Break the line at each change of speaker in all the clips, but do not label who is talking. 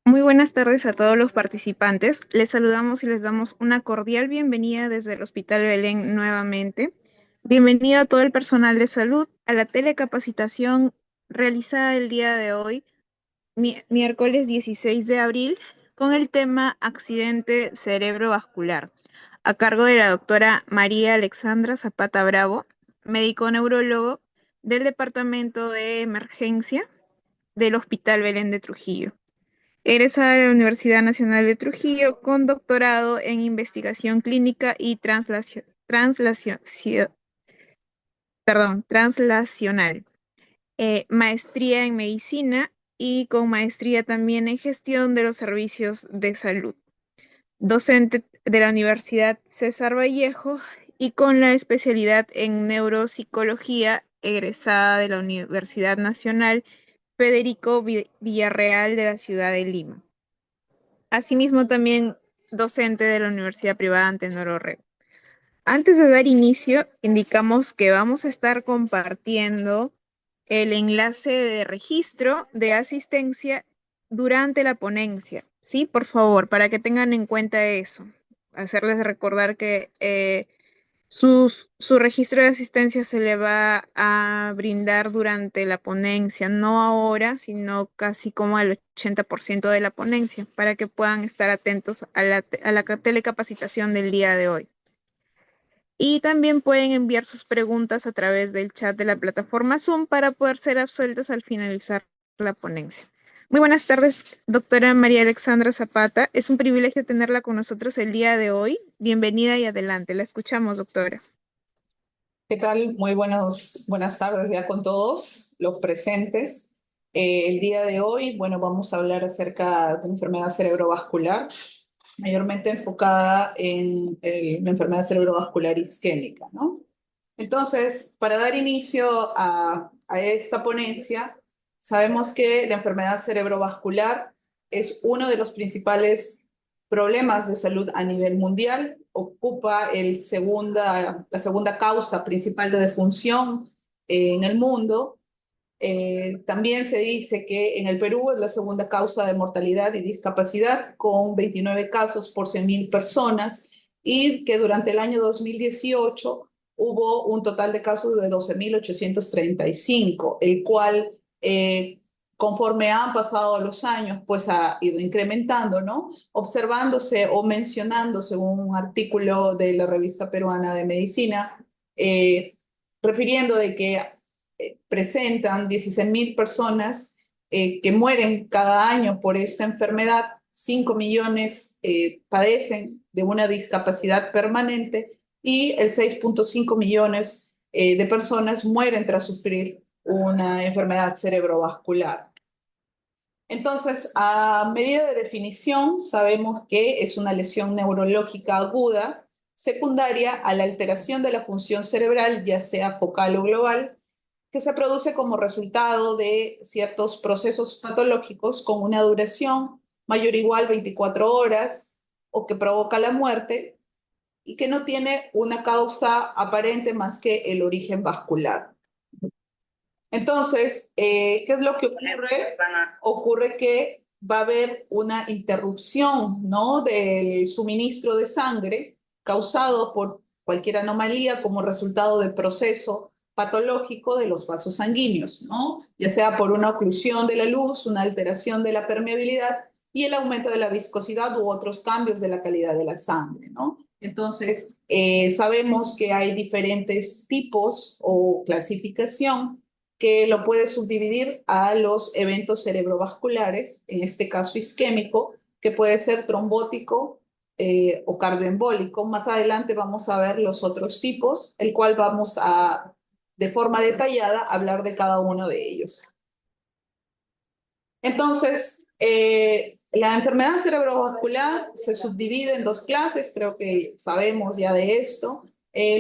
Muy buenas tardes a todos los participantes. Les saludamos y les damos una cordial bienvenida desde el Hospital Belén nuevamente. Bienvenido a todo el personal de salud a la telecapacitación realizada el día de hoy, miércoles 16 de abril, con el tema accidente cerebrovascular, a cargo de la doctora María Alexandra Zapata Bravo, médico neurólogo del Departamento de Emergencia del Hospital Belén de Trujillo. Egresada de la Universidad Nacional de Trujillo con doctorado en investigación clínica y translacional, maestría en medicina y con maestría también en gestión de los servicios de salud. Docente de la Universidad César Vallejo y con la especialidad en neuropsicología, egresada de la Universidad Nacional Federico Villarreal de la ciudad de Lima. Asimismo, también docente de la Universidad Privada Antenor Orrego. Antes de dar inicio, indicamos que vamos a estar compartiendo el enlace de registro de asistencia durante la ponencia. Sí, por favor, para que tengan en cuenta eso. Hacerles recordar que su registro de asistencia se le va a brindar durante la ponencia, no ahora, sino casi como el 80% de la ponencia, para que puedan estar atentos a la telecapacitación del día de hoy. Y también pueden enviar sus preguntas a través del chat de la plataforma Zoom para poder ser absueltas al finalizar la ponencia. Muy buenas tardes, doctora María Alexandra Zapata. Es un privilegio tenerla con nosotros el día de hoy. Bienvenida y adelante. La escuchamos, doctora.
¿Qué tal? Muy buenas tardes ya con todos los presentes. El día de hoy, bueno, vamos a hablar acerca de una enfermedad cerebrovascular, mayormente enfocada en la enfermedad cerebrovascular isquémica, ¿no? Entonces, para dar inicio a esta ponencia, sabemos que la enfermedad cerebrovascular es uno de los principales problemas de salud a nivel mundial, ocupa la segunda causa principal de defunción en el mundo. También se dice que en el Perú es la segunda causa de mortalidad y discapacidad, con 29 casos por 100.000 personas, y que durante el año 2018 hubo un total de casos de 12.835, el cual, conforme han pasado los años, pues ha ido incrementando, ¿no? Observándose o mencionando, según un artículo de la Revista Peruana de Medicina, refiriendo de que presentan 16.000 personas que mueren cada año por esta enfermedad, 5 millones padecen de una discapacidad permanente y el 6.5 millones de personas mueren tras sufrir una enfermedad cerebrovascular. Entonces, a medida de definición, sabemos que es una lesión neurológica aguda secundaria a la alteración de la función cerebral, ya sea focal o global, que se produce como resultado de ciertos procesos patológicos con una duración mayor o igual 24 horas o que provoca la muerte y que no tiene una causa aparente más que el origen vascular. Entonces, ¿qué es lo que ocurre? Ocurre que va a haber una interrupción, ¿no?, del suministro de sangre causado por cualquier anomalía como resultado del proceso patológico de los vasos sanguíneos, ¿no? Ya sea por una oclusión de la luz, una alteración de la permeabilidad y el aumento de la viscosidad u otros cambios de la calidad de la sangre, ¿no? Entonces, sabemos que hay diferentes tipos o clasificación que lo puede subdividir a los eventos cerebrovasculares, en este caso isquémico, que puede ser trombótico o cardioembólico. Más adelante vamos a ver los otros tipos, el cual vamos a, de forma detallada, hablar de cada uno de ellos. Entonces, la enfermedad cerebrovascular se subdivide en dos clases, creo que sabemos ya de esto.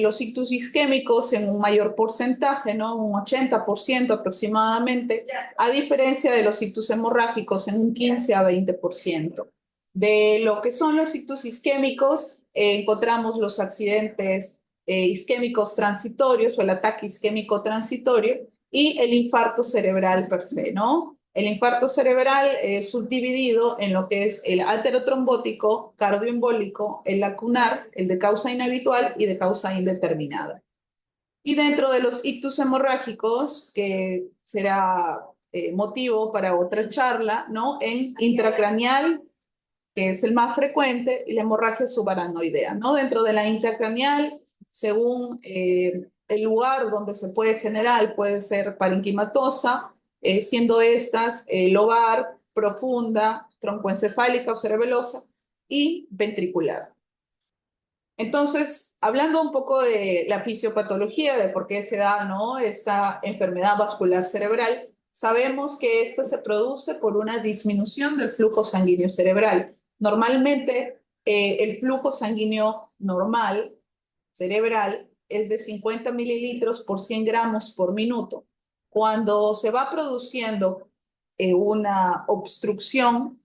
Los ictus isquémicos en un mayor porcentaje, ¿no? Un 80% aproximadamente, a diferencia de los ictus hemorrágicos en un 15 a 20%. De lo que son los ictus isquémicos, encontramos los accidentes isquémicos transitorios o el ataque isquémico transitorio y el infarto cerebral per se, ¿no? El infarto cerebral es subdividido en lo que es el aterotrombótico, cardioembólico, el lacunar, el de causa inhabitual y de causa indeterminada. Y dentro de los ictus hemorrágicos, que será motivo para otra charla, ¿no? En intracraneal, que es el más frecuente, y la hemorragia subaracnoidea, ¿no? Dentro de la intracraneal, según el lugar donde se puede generar, puede ser parenquimatosa, siendo estas lobar, profunda, troncoencefálica o cerebelosa y ventricular. Entonces, hablando un poco de la fisiopatología, de por qué se da, ¿no?, esta enfermedad vascular cerebral, sabemos que esta se produce por una disminución del flujo sanguíneo cerebral. Normalmente, el flujo sanguíneo normal cerebral es de 50 mililitros por 100 gramos por minuto. Cuando se va produciendo una obstrucción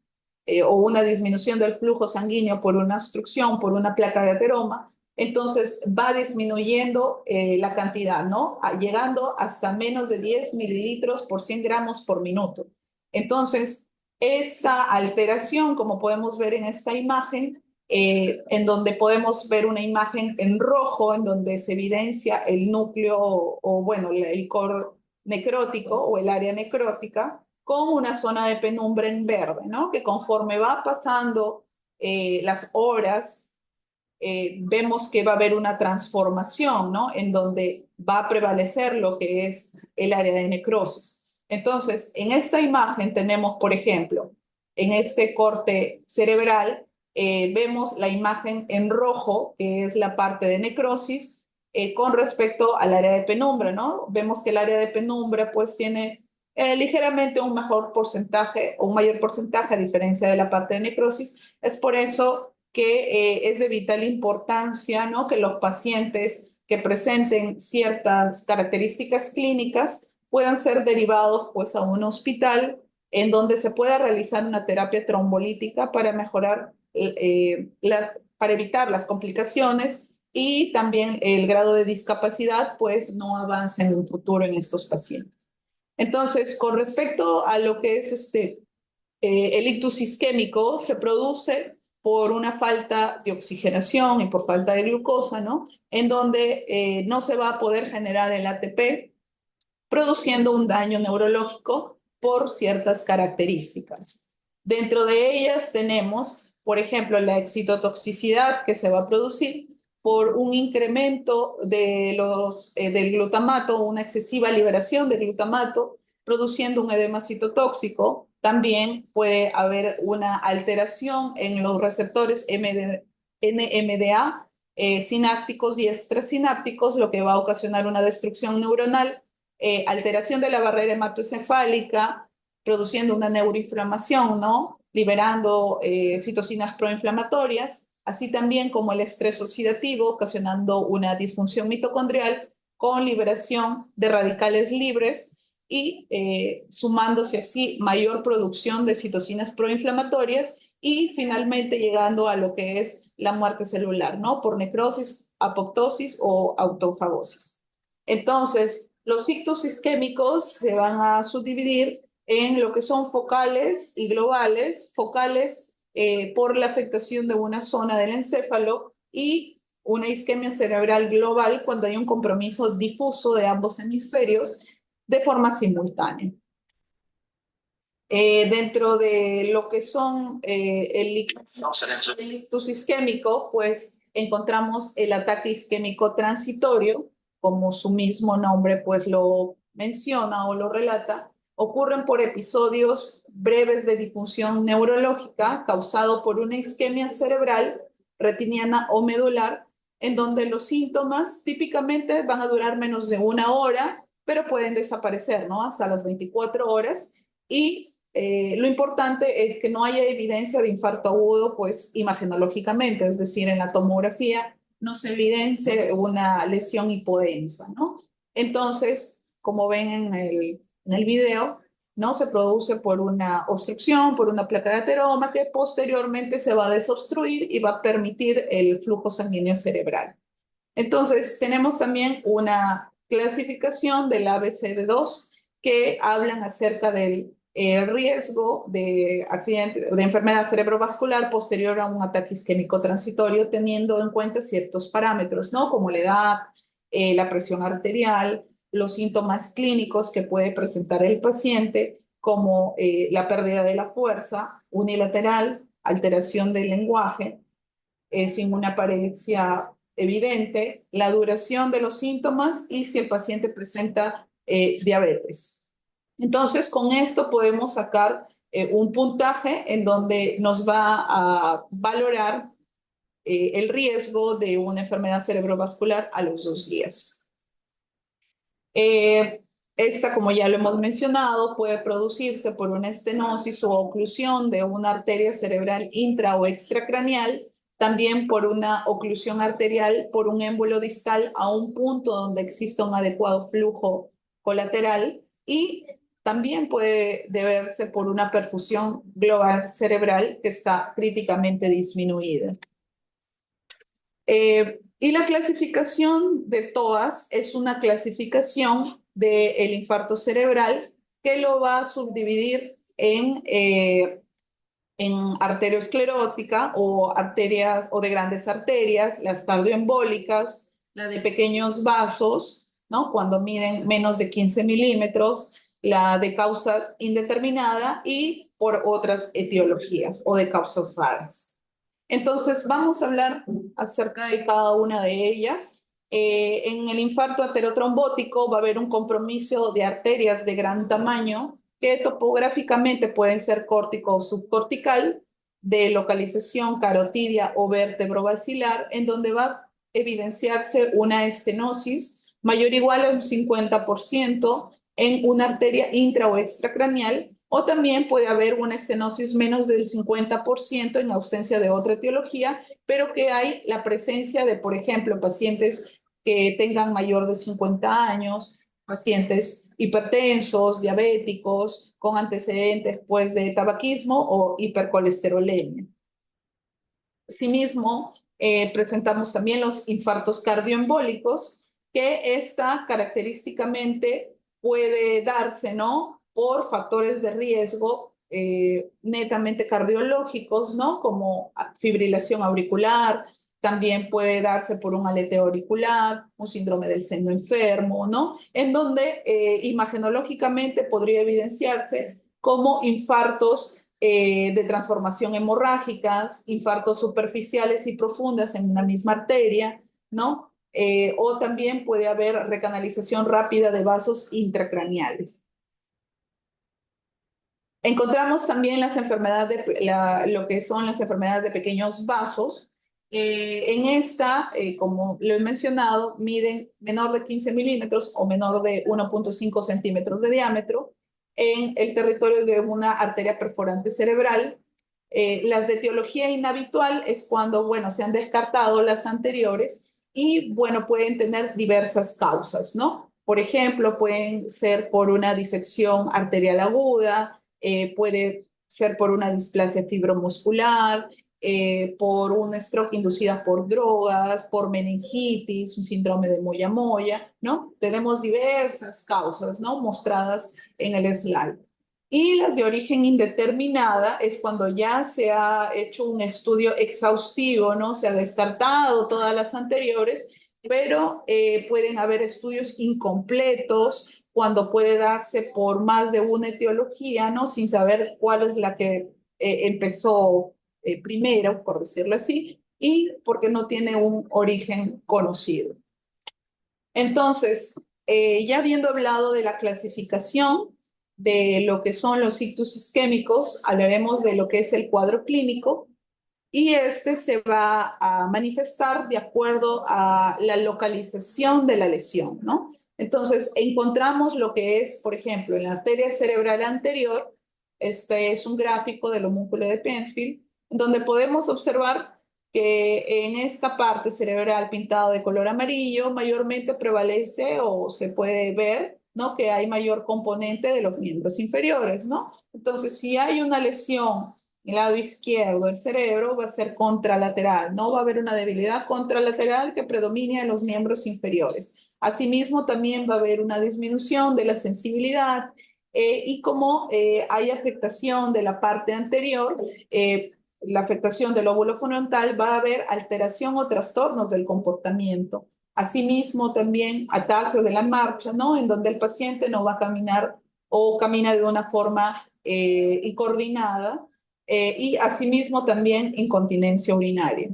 o una disminución del flujo sanguíneo por una obstrucción, por una placa de ateroma, entonces va disminuyendo la cantidad, ¿no? Llegando hasta menos de 10 mililitros por 100 gramos por minuto. Entonces, esta alteración, como podemos ver en esta imagen, en donde podemos ver una imagen en rojo, en donde se evidencia el núcleo o bueno, el core necrótico o el área necrótica, con una zona de penumbra en verde, ¿no? Que conforme va pasando las horas, vemos que va a haber una transformación, ¿no? En donde va a prevalecer lo que es el área de necrosis. Entonces, en esta imagen tenemos, por ejemplo, en este corte cerebral, vemos la imagen en rojo, que es la parte de necrosis, con respecto al área de penumbra, ¿no? Vemos que el área de penumbra pues tiene ligeramente un mejor porcentaje o un mayor porcentaje a diferencia de la parte de necrosis. Es por eso que es de vital importancia, ¿no?, que los pacientes que presenten ciertas características clínicas puedan ser derivados pues a un hospital en donde se pueda realizar una terapia trombolítica para mejorar para evitar las complicaciones y también el grado de discapacidad pues no avance en un futuro en estos pacientes. Entonces, con respecto a lo que es el ictus isquémico, se produce por una falta de oxigenación y por falta de glucosa, ¿no? En donde no se va a poder generar el ATP, produciendo un daño neurológico por ciertas características. Dentro de ellas tenemos, por ejemplo, la excitotoxicidad que se va a producir por un incremento del glutamato, una excesiva liberación de glutamato, produciendo un edema citotóxico. También puede haber una alteración en los receptores NMDA sinápticos y extrasinápticos, lo que va a ocasionar una destrucción neuronal, alteración de la barrera hematoencefálica, produciendo una neuroinflamación, ¿no?, liberando citocinas proinflamatorias, así también como el estrés oxidativo, ocasionando una disfunción mitocondrial con liberación de radicales libres y sumándose así mayor producción de citocinas proinflamatorias y finalmente llegando a lo que es la muerte celular, ¿no?, por necrosis, apoptosis o autofagosis. Entonces, los ictus isquémicos se van a subdividir en lo que son focales y globales. Focales por la afectación de una zona del encéfalo y una isquemia cerebral global cuando hay un compromiso difuso de ambos hemisferios de forma simultánea. Dentro de lo que son el ictus isquémico, pues encontramos el ataque isquémico transitorio, como su mismo nombre pues lo menciona o lo relata. Ocurren por episodios breves de disfunción neurológica causado por una isquemia cerebral, retiniana o medular, en donde los síntomas típicamente van a durar menos de una hora, pero pueden desaparecer, ¿no?, hasta las 24 horas. Y lo importante es que no haya evidencia de infarto agudo, pues imagenológicamente, es decir, en la tomografía no se evidencia una lesión hipodensa, ¿no? Entonces, como ven en el video, ¿no?, se produce por una obstrucción, por una placa de ateroma que posteriormente se va a desobstruir y va a permitir el flujo sanguíneo cerebral. Entonces, tenemos también una clasificación del ABCD2 que hablan acerca del riesgo de accidente, de enfermedad cerebrovascular posterior a un ataque isquémico transitorio, teniendo en cuenta ciertos parámetros, ¿no? Como la edad, la presión arterial, los síntomas clínicos que puede presentar el paciente, como la pérdida de la fuerza unilateral, alteración del lenguaje, sin una apariencia evidente, la duración de los síntomas y si el paciente presenta diabetes. Entonces, con esto podemos sacar un puntaje en donde nos va a valorar el riesgo de una enfermedad cerebrovascular a los 2 días. Esta, como ya lo hemos mencionado, puede producirse por una estenosis o oclusión de una arteria cerebral intra o extracraneal, también por una oclusión arterial por un émbolo distal a un punto donde exista un adecuado flujo colateral y también puede deberse por una perfusión global cerebral que está críticamente disminuida. Y la clasificación de TOAS es una clasificación del infarto cerebral que lo va a subdividir en arteriosclerótica o arterias o de grandes arterias, las cardioembólicas, la de pequeños vasos, ¿no? Cuando miden menos de 15 milímetros, la de causa indeterminada y por otras etiologías o de causas raras. Entonces, vamos a hablar acerca de cada una de ellas. En el infarto aterotrombótico va a haber un compromiso de arterias de gran tamaño que topográficamente pueden ser córtico o subcortical, de localización carotidia o vértebro-basilar, en donde va a evidenciarse una estenosis mayor o igual a un 50% en una arteria intra o extracraneal, o también puede haber una estenosis menos del 50% en ausencia de otra etiología, pero que hay la presencia de, por ejemplo, pacientes que tengan mayor de 50 años, pacientes hipertensos, diabéticos, con antecedentes pues, de tabaquismo o hipercolesterolemia. Asimismo, presentamos también los infartos cardioembólicos, que esta característicamente puede darse, ¿no? Por factores de riesgo netamente cardiológicos, ¿no? Como fibrilación auricular, también puede darse por un aleteo auricular, un síndrome del seno enfermo, ¿no? En donde imagenológicamente podría evidenciarse como infartos de transformación hemorrágica, infartos superficiales y profundas en una misma arteria, ¿no? O también puede haber recanalización rápida de vasos intracraneales. Encontramos también las enfermedades lo que son las enfermedades de pequeños vasos. En esta, como lo he mencionado, miden menor de 15 milímetros o menor de 1,5 centímetros de diámetro en el territorio de una arteria perforante cerebral. Las de etiología inhabitual es cuando, bueno, se han descartado las anteriores y, bueno, pueden tener diversas causas, ¿no? Por ejemplo, pueden ser por una disección arterial aguda, puede ser por una displasia fibromuscular, por un stroke inducida por drogas, por meningitis, un síndrome de moya-moya, ¿no? Tenemos diversas causas, ¿no? Mostradas en el slide. Y las de origen indeterminada es cuando ya se ha hecho un estudio exhaustivo, ¿no? Se ha descartado todas las anteriores, pero pueden haber estudios incompletos cuando puede darse por más de una etiología, ¿no? Sin saber cuál es la que empezó primero, por decirlo así, y porque no tiene un origen conocido. Entonces, ya habiendo hablado de la clasificación de lo que son los ictus isquémicos, hablaremos de lo que es el cuadro clínico, y este se va a manifestar de acuerdo a la localización de la lesión, ¿no? Entonces, encontramos lo que es, por ejemplo, en la arteria cerebral anterior, este es un gráfico del homúnculo de Penfield, donde podemos observar que en esta parte cerebral pintado de color amarillo, mayormente prevalece o se puede ver, ¿no? Que hay mayor componente de los miembros inferiores, ¿no? Entonces, si hay una lesión el lado izquierdo del cerebro va a ser contralateral, no va a haber una debilidad contralateral que predomine en los miembros inferiores. Asimismo, también va a haber una disminución de la sensibilidad y como hay afectación de la parte anterior, la afectación del lóbulo frontal, va a haber alteración o trastornos del comportamiento. Asimismo, también ataxia de la marcha, ¿no? En donde el paciente no va a caminar o camina de una forma incoordinada, y asimismo también incontinencia urinaria.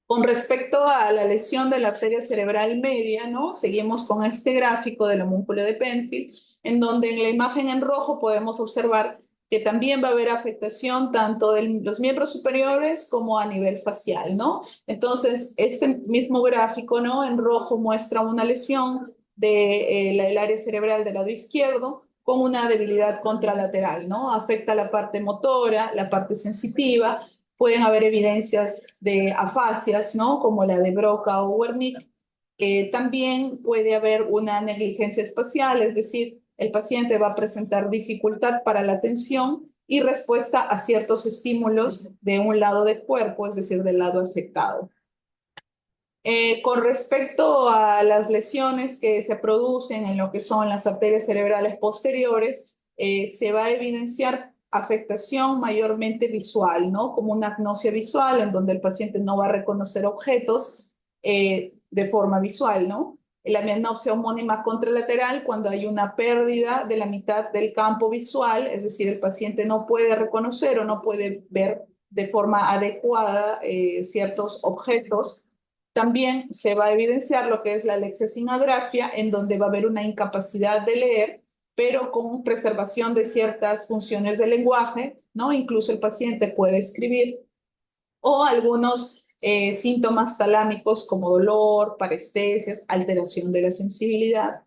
Con respecto a la lesión de la arteria cerebral media, ¿no? Seguimos con este gráfico del homúnculo de Penfield, en donde en la imagen en rojo podemos observar que también va a haber afectación tanto de los miembros superiores como a nivel facial, ¿no? Entonces, este mismo gráfico, ¿no? En rojo muestra una lesión del área cerebral del lado izquierdo con una debilidad contralateral, ¿no? Afecta la parte motora, la parte sensitiva. Pueden haber evidencias de afasias, ¿no? Como la de Broca o Wernicke. También puede haber una negligencia espacial, es decir, el paciente va a presentar dificultad para la atención y respuesta a ciertos estímulos de un lado del cuerpo, es decir, del lado afectado. Con respecto a las lesiones que se producen en lo que son las arterias cerebrales posteriores, se va a evidenciar afectación mayormente visual, ¿no? Como una agnosia visual, en donde el paciente no va a reconocer objetos de forma visual, ¿no? La mianopsia homónima contralateral, cuando hay una pérdida de la mitad del campo visual, es decir, el paciente no puede reconocer o no puede ver de forma adecuada ciertos objetos. También se va a evidenciar lo que es la alexiasinografia, en donde va a haber una incapacidad de leer, pero con preservación de ciertas funciones del lenguaje, ¿no? Incluso el paciente puede escribir, o algunos síntomas talámicos como dolor, parestesias, alteración de la sensibilidad.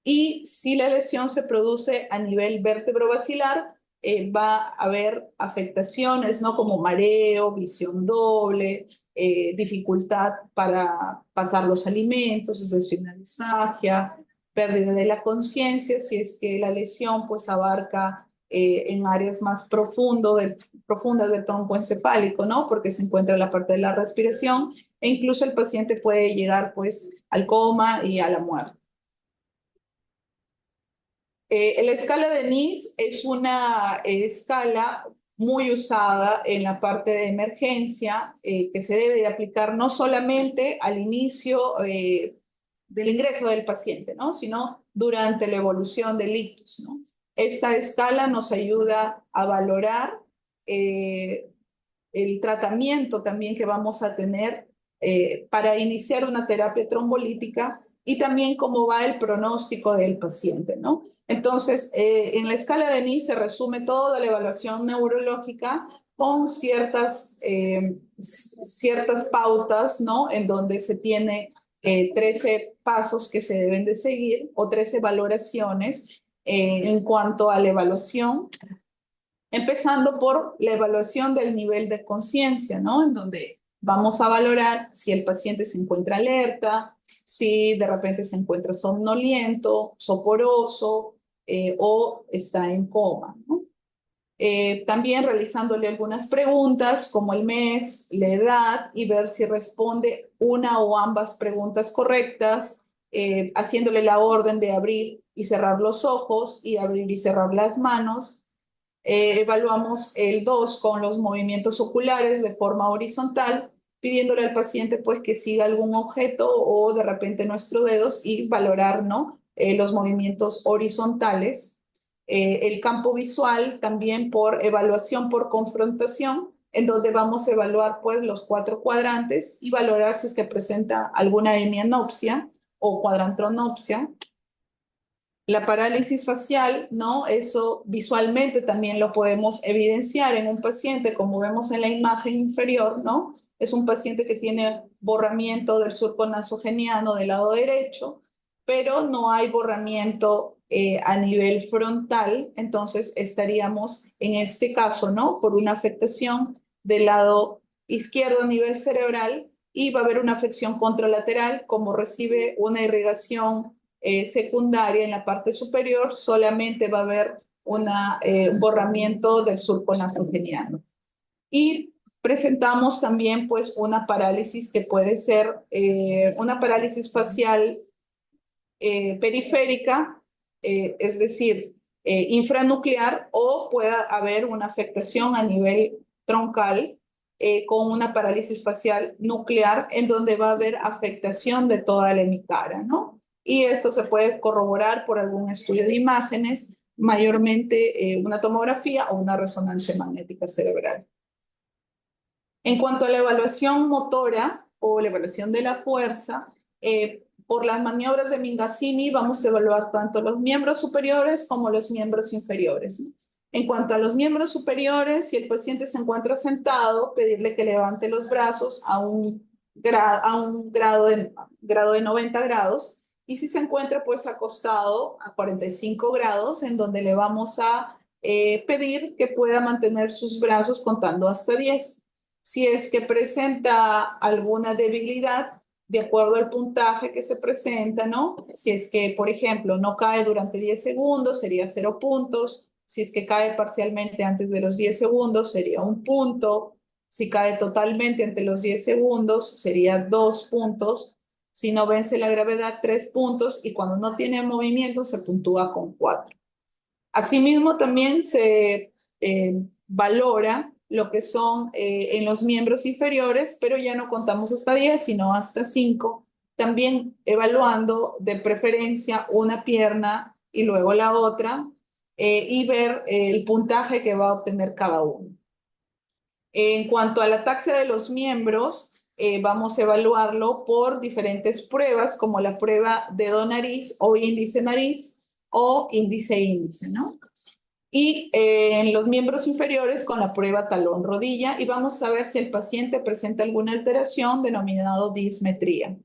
Y si la lesión se produce a nivel vértebro-basilar, va a haber afectaciones, ¿no? Como mareo, visión doble, dificultad para pasar los alimentos, es decir, una disfagia, pérdida de la conciencia, si es que la lesión pues abarca en áreas más profundas del tronco encefálico, ¿no? Porque se encuentra la parte de la respiración e incluso el paciente puede llegar pues al coma y a la muerte. La escala de NIS es una escala muy usada en la parte de emergencia, que se debe de aplicar no solamente al inicio del ingreso del paciente, ¿no? Sino durante la evolución del ictus, ¿no? Esta escala nos ayuda a valorar el tratamiento también que vamos a tener para iniciar una terapia trombolítica y también cómo va el pronóstico del paciente, ¿no? Entonces, en la escala de NIS se resume toda la evaluación neurológica con ciertas pautas, ¿no? En donde se tiene 13 pasos que se deben de seguir o 13 valoraciones en cuanto a la evaluación, empezando por la evaluación del nivel de conciencia, ¿no? En donde vamos a valorar si el paciente se encuentra alerta, si de repente se encuentra somnoliento, soporoso o está en coma, ¿no? También realizándole algunas preguntas como el mes, la edad y ver si responde una o ambas preguntas correctas, haciéndole la orden de abrir y cerrar los ojos y abrir y cerrar las manos. Evaluamos el 2 con los movimientos oculares de forma horizontal, pidiéndole al paciente pues que siga algún objeto o de repente nuestros dedos y valorar, ¿no? Los movimientos horizontales. El campo visual también por evaluación por confrontación, en donde vamos a evaluar pues los 4 cuadrantes y valorar si es que presenta alguna hemianopsia o cuadrantronopsia. La parálisis facial, ¿no? Eso visualmente también lo podemos evidenciar en un paciente, como vemos en la imagen inferior, ¿no? Es un paciente que tiene borramiento del surco nasogeniano del lado derecho, pero no hay borramiento a nivel frontal, entonces estaríamos en este caso, ¿no? Por una afectación del lado izquierdo a nivel cerebral y va a haber una afección contralateral, como recibe una irrigación secundaria en la parte superior, solamente va a haber un borramiento del surco nasogeniano. Y presentamos también pues una parálisis que puede ser una parálisis facial periférica, es decir, infranuclear o pueda haber una afectación a nivel troncal con una parálisis facial nuclear en donde va a haber afectación de toda la hemicara, ¿no? Y esto se puede corroborar por algún estudio de imágenes, mayormente una tomografía o una resonancia magnética cerebral. En cuanto a la evaluación motora o la evaluación de la fuerza, por las maniobras de Mingazzini vamos a evaluar tanto los miembros superiores como los miembros inferiores. En cuanto a los miembros superiores, si el paciente se encuentra sentado, pedirle que levante los brazos a un grado de 90 grados. Y si se encuentra pues acostado a 45 grados, en donde le vamos a pedir que pueda mantener sus brazos contando hasta 10. Si es que presenta alguna debilidad, de acuerdo al puntaje que se presenta, ¿no? Si es que, por ejemplo, no cae durante 10 segundos, sería 0 puntos. Si es que cae parcialmente antes de los 10 segundos, sería 1 punto. Si cae totalmente entre los 10 segundos, sería 2 puntos. Si no vence la gravedad, 3 puntos. Y cuando no tiene movimiento, se puntúa con 4. Asimismo, también se valora lo que son en los miembros inferiores, pero ya no contamos hasta 10, sino hasta 5, también evaluando de preferencia una pierna y luego la otra, y ver el puntaje que va a obtener cada uno. En cuanto a la taxa de los miembros, vamos a evaluarlo por diferentes pruebas, como la prueba dedo-nariz o índice-nariz o índice-índice, ¿no? Y en los miembros inferiores con la prueba talón-rodilla, y vamos a ver si el paciente presenta alguna alteración denominado dismetría.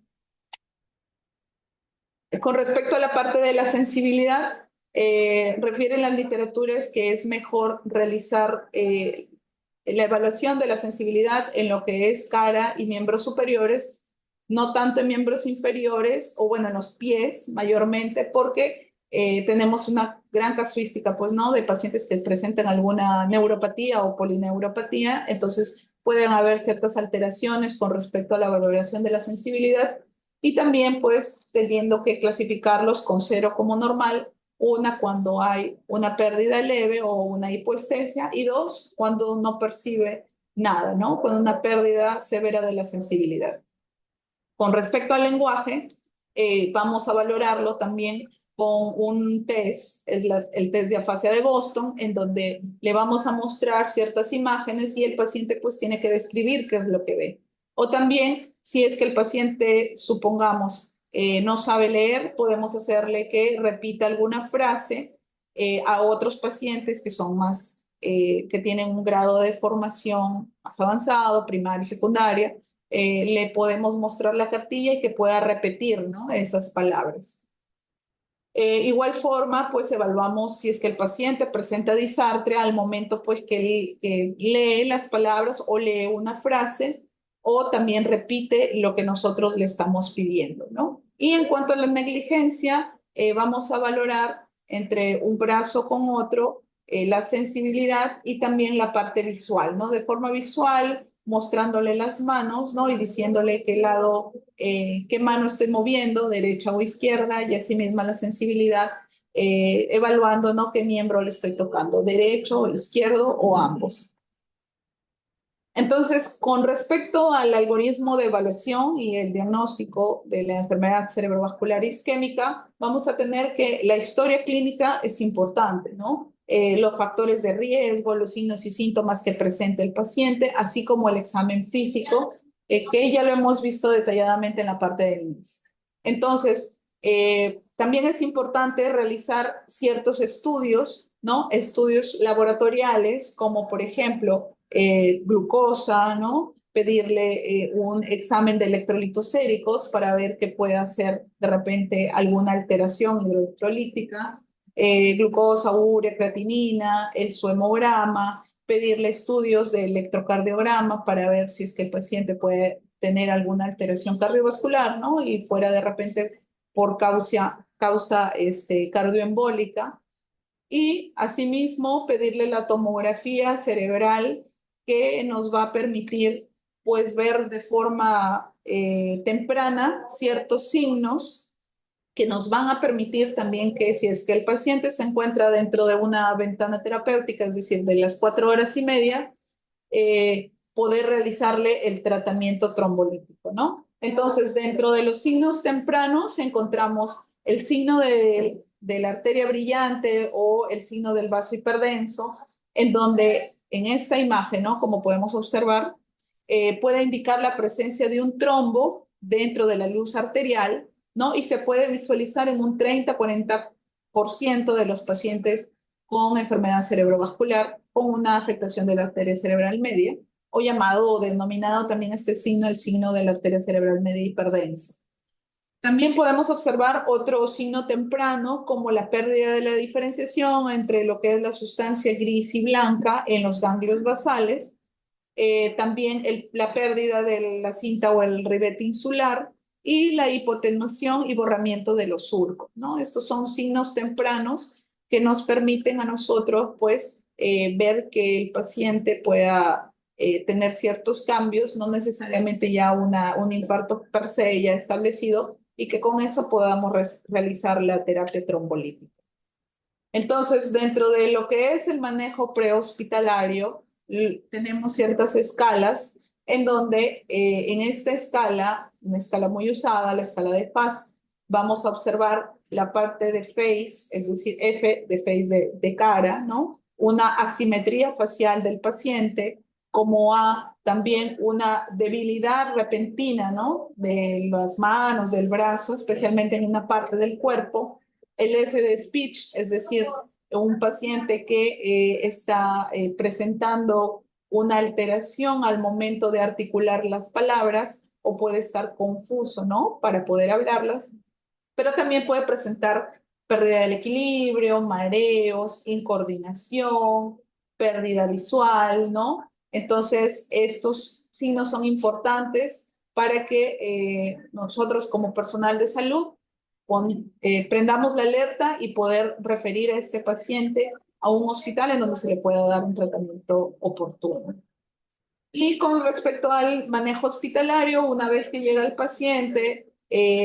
Con respecto a la parte de la sensibilidad, refieren las literaturas que es mejor realizar la evaluación de la sensibilidad en lo que es cara y miembros superiores, no tanto en miembros inferiores, o bueno, en los pies mayormente, porque tenemos una gran casuística, pues, ¿no? De pacientes que presentan alguna neuropatía o polineuropatía, entonces pueden haber ciertas alteraciones con respecto a la valoración de la sensibilidad y también, pues, teniendo que clasificarlos con 0 como normal, una cuando hay una pérdida leve o una hipoestesia y 2 cuando no percibe nada, ¿no? Cuando una pérdida severa de la sensibilidad. Con respecto al lenguaje, vamos a valorarlo también con un test, es el test de afasia de Boston, en donde le vamos a mostrar ciertas imágenes y el paciente pues tiene que describir qué es lo que ve. O también, si es que el paciente, supongamos, no sabe leer, podemos hacerle que repita alguna frase a otros pacientes que son más, que tienen un grado de formación más avanzado, primaria y secundaria, le podemos mostrar la cartilla y que pueda repetir, ¿no? Esas palabras. Igual forma, pues evaluamos si es que el paciente presenta disartria al momento pues que lee las palabras o lee una frase o también repite lo que nosotros le estamos pidiendo, ¿no? Y en cuanto a la negligencia, vamos a valorar entre un brazo con otro la sensibilidad y también la parte visual, ¿no? De forma visual, mostrándole las manos, ¿no? Y diciéndole qué lado, qué mano estoy moviendo, derecha o izquierda, y así misma la sensibilidad, evaluando, ¿no? Qué miembro le estoy tocando, derecho, izquierdo o ambos. Entonces, con respecto al algoritmo de evaluación y el diagnóstico de la enfermedad cerebrovascular isquémica, vamos a tener que la historia clínica es importante, ¿no? Los factores de riesgo, los signos y síntomas que presenta el paciente, así como el examen físico, que ya lo hemos visto detalladamente en la parte del índice. Entonces, también es importante realizar ciertos estudios, ¿no? Estudios laboratoriales, como por ejemplo, glucosa, ¿no? Pedirle un examen de electrolitos séricos para ver que pueda hacer de repente alguna alteración hidroelectrolítica, glucosa, urea, creatinina, su hemograma, pedirle estudios de electrocardiograma para ver si es que el paciente puede tener alguna alteración cardiovascular, ¿no? Y fuera de repente por causa cardioembólica. Y asimismo pedirle la tomografía cerebral que nos va a permitir pues ver de forma temprana ciertos signos que nos van a permitir también que si es que el paciente se encuentra dentro de una ventana terapéutica, es decir, de las 4 horas y media, poder realizarle el tratamiento trombolítico, ¿no? Entonces, dentro de los signos tempranos encontramos el signo de la arteria brillante o el signo del vaso hiperdenso, en donde en esta imagen, ¿no? Como podemos observar, puede indicar la presencia de un trombo dentro de la luz arterial, ¿no? Y se puede visualizar en un 30-40% de los pacientes con enfermedad cerebrovascular con una afectación de la arteria cerebral media, o llamado o denominado también este signo, el signo de la arteria cerebral media hiperdensa. También podemos observar otro signo temprano, como la pérdida de la diferenciación entre lo que es la sustancia gris y blanca en los ganglios basales, también la pérdida de la cinta o el ribete insular y la hipotenuación y borramiento de los surcos, ¿no? Estos son signos tempranos que nos permiten a nosotros, pues, ver que el paciente pueda tener ciertos cambios, no necesariamente ya un infarto per se ya establecido, y que con eso podamos realizar la terapia trombolítica. Entonces, dentro de lo que es el manejo prehospitalario, tenemos ciertas escalas en donde en esta escala, una escala muy usada, la escala de FAST, vamos a observar la parte de face, es decir, F de face de cara, ¿no? Una asimetría facial del paciente, como A, también una debilidad repentina, ¿no? De las manos, del brazo, especialmente en una parte del cuerpo, el S de speech, es decir, un paciente que está presentando una alteración al momento de articular las palabras o puede estar confuso, ¿no? Para poder hablarlas, pero también puede presentar pérdida del equilibrio, mareos, incoordinación, pérdida visual, ¿no? Entonces, estos signos son importantes para que nosotros como personal de salud prendamos la alerta y poder referir a este paciente a un hospital en donde se le pueda dar un tratamiento oportuno. Y con respecto al manejo hospitalario, una vez que llega el paciente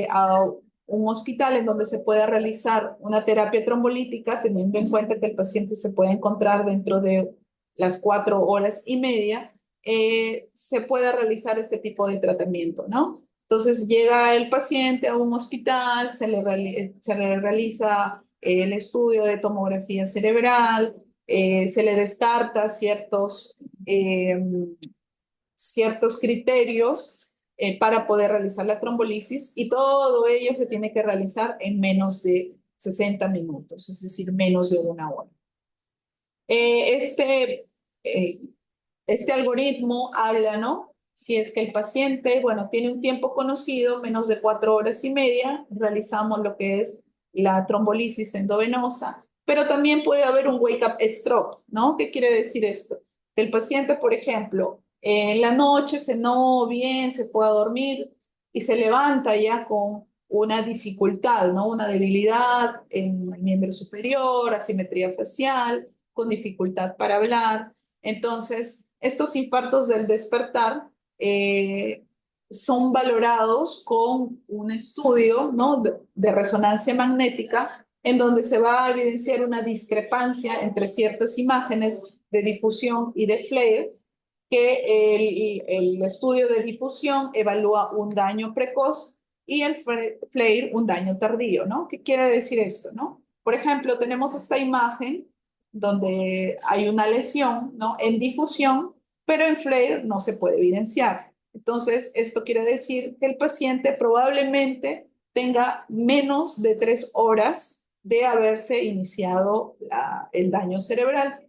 a un hospital en donde se pueda realizar una terapia trombolítica, teniendo en cuenta que el paciente se puede encontrar dentro de las 4 horas y media, se pueda realizar este tipo de tratamiento, ¿no? Entonces llega el paciente a un hospital, se le realiza el estudio de tomografía cerebral, se le descarta ciertos criterios para poder realizar la trombolisis, y todo ello se tiene que realizar en menos de 60 minutos, es decir, menos de una hora. Eh, este, eh, este algoritmo habla, ¿no? Si es que el paciente, bueno, tiene un tiempo conocido, menos de 4 horas y media, realizamos lo que es la trombolisis endovenosa, pero también puede haber un wake-up stroke, ¿no? ¿Qué quiere decir esto? El paciente, por ejemplo, en la noche cenó bien, se fue a dormir y se levanta ya con una dificultad, ¿no? Una debilidad en el miembro superior, asimetría facial, con dificultad para hablar. Entonces, estos infartos del despertar son valorados con un estudio, ¿no? de resonancia magnética, en donde se va a evidenciar una discrepancia entre ciertas imágenes de difusión y de flare, que el estudio de difusión evalúa un daño precoz y el flare un daño tardío, ¿no? ¿Qué quiere decir esto, no? Por ejemplo, tenemos esta imagen donde hay una lesión, ¿no? En difusión, pero en flare no se puede evidenciar. Entonces, esto quiere decir que el paciente probablemente tenga menos de 3 horas de haberse iniciado el daño cerebral,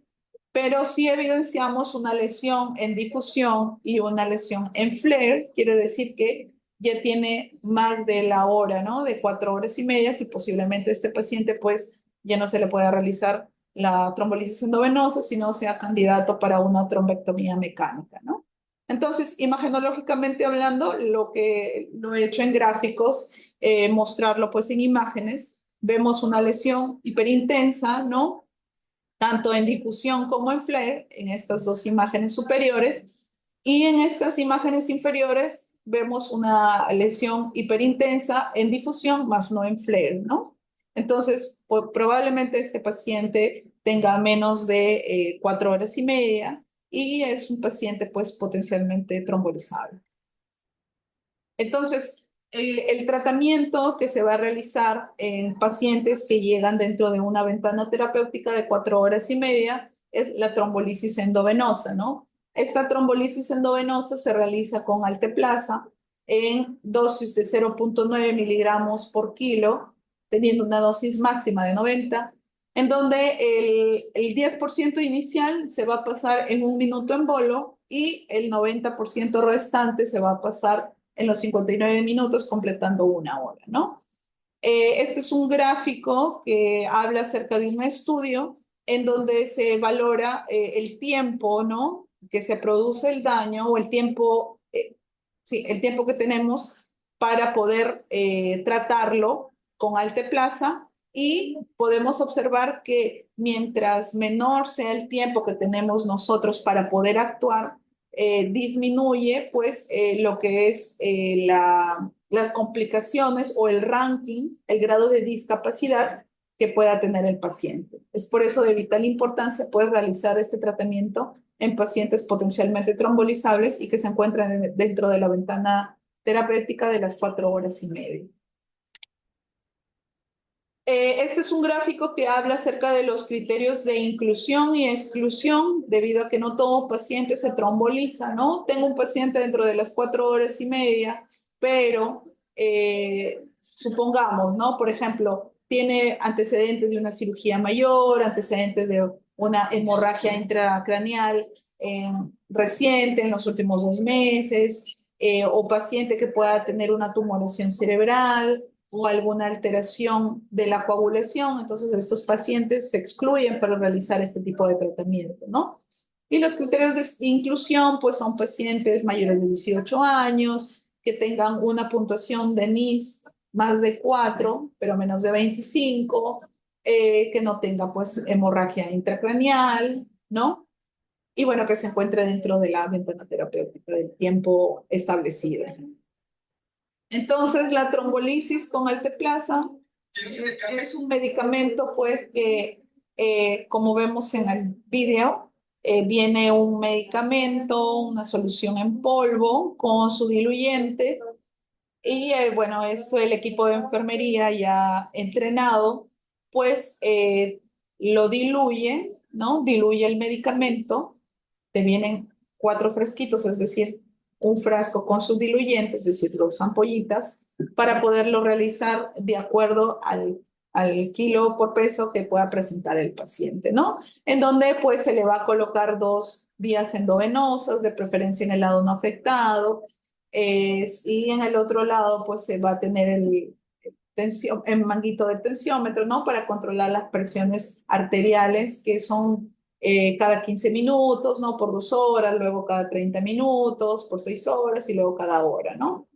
pero si evidenciamos una lesión en difusión y una lesión en flare, quiere decir que ya tiene más de la hora, ¿no? De 4 horas y media, y posiblemente este paciente pues ya no se le pueda realizar la trombolisis endovenosa, sino sea candidato para una trombectomía mecánica, ¿no? Entonces, imagenológicamente hablando, lo que lo he hecho en gráficos, mostrarlo pues en imágenes, vemos una lesión hiperintensa, ¿no? Tanto en difusión como en flare, en estas dos imágenes superiores, y en estas imágenes inferiores vemos una lesión hiperintensa en difusión, más no en flare, ¿no? Entonces, probablemente este paciente tenga menos de 4 horas y media y es un paciente pues potencialmente trombolizable. Entonces, el tratamiento que se va a realizar en pacientes que llegan dentro de una ventana terapéutica de 4 horas y media es la trombolisis endovenosa, ¿no? Esta trombolisis endovenosa se realiza con alteplasa en dosis de 0,9 miligramos por kilo, teniendo una dosis máxima de 90, en donde el 10% inicial se va a pasar en 1 minuto en bolo y el 90% restante se va a pasar en los 59 minutos, completando 1 hora, ¿no? Este es un gráfico que habla acerca de un estudio en donde se valora el tiempo, ¿no? Que se produce el daño o el tiempo, sí, el tiempo que tenemos para poder tratarlo con alteplasa y podemos observar que mientras menor sea el tiempo que tenemos nosotros para poder actuar, disminuye pues lo que es las complicaciones o el ranking, el grado de discapacidad que pueda tener el paciente. Es por eso de vital importancia poder realizar este tratamiento en pacientes potencialmente trombolizables y que se encuentran dentro de la ventana terapéutica de las 4 horas y media. Este es un gráfico que habla acerca de los criterios de inclusión y exclusión, debido a que no todo paciente se tromboliza, ¿no? Tengo un paciente dentro de las 4 horas y media, pero supongamos, ¿no? Por ejemplo, tiene antecedentes de una cirugía mayor, antecedentes de una hemorragia intracraneal reciente en los últimos 2 meses, o paciente que pueda tener una tumoración cerebral o alguna alteración de la coagulación. Entonces, estos pacientes se excluyen para realizar este tipo de tratamiento, ¿no? Y los criterios de inclusión, pues son pacientes mayores de 18 años, que tengan una puntuación de NIS más de 4, pero menos de 25, que no tenga pues hemorragia intracraneal, ¿no? Y bueno, que se encuentre dentro de la ventana terapéutica del tiempo establecido. Entonces, la trombolisis con alteplasa es un medicamento, pues, que, como vemos en el video, viene un medicamento, una solución en polvo con su diluyente. Y bueno, esto el equipo de enfermería ya entrenado, pues lo diluye, ¿no? Diluye el medicamento, te vienen 4 frasquitos, es decir, un frasco con su diluyente, es decir, 2 ampollitas, para poderlo realizar de acuerdo al kilo por peso que pueda presentar el paciente, ¿no? En donde pues se le va a colocar 2 vías endovenosas, de preferencia en el lado no afectado, y en el otro lado pues se va a tener el manguito del tensiómetro, ¿no? Para controlar las presiones arteriales, que son cada 15 minutos, ¿no? Por 2 horas, luego cada 30 minutos, por 6 horas y luego cada hora, ¿no?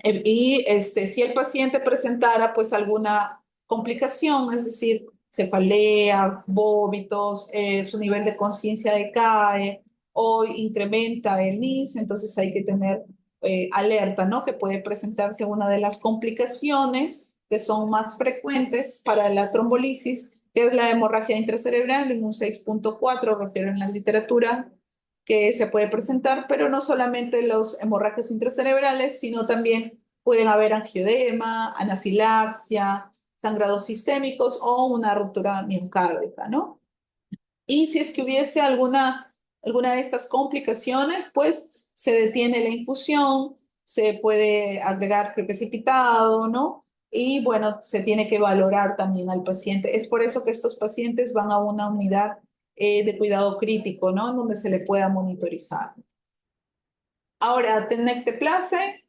Y si el paciente presentara pues alguna complicación, es decir, cefalea, vómitos, su nivel de conciencia decae o incrementa el NIS, entonces hay que tener alerta, ¿no? Que puede presentarse una de las complicaciones que son más frecuentes para la trombolisis, que es la hemorragia intracerebral, en un 6,4 refiero en la literatura, que se puede presentar, pero no solamente los hemorragias intracerebrales, sino también pueden haber angioedema, anafilaxia, sangrados sistémicos o una ruptura miocárdica, ¿no? Y si es que hubiese alguna de estas complicaciones, pues se detiene la infusión, se puede agregar precipitado, ¿no? Y bueno, se tiene que valorar también al paciente. Es por eso que estos pacientes van a una unidad de cuidado crítico, ¿no? En donde se le pueda monitorizar. Ahora, tenecteplase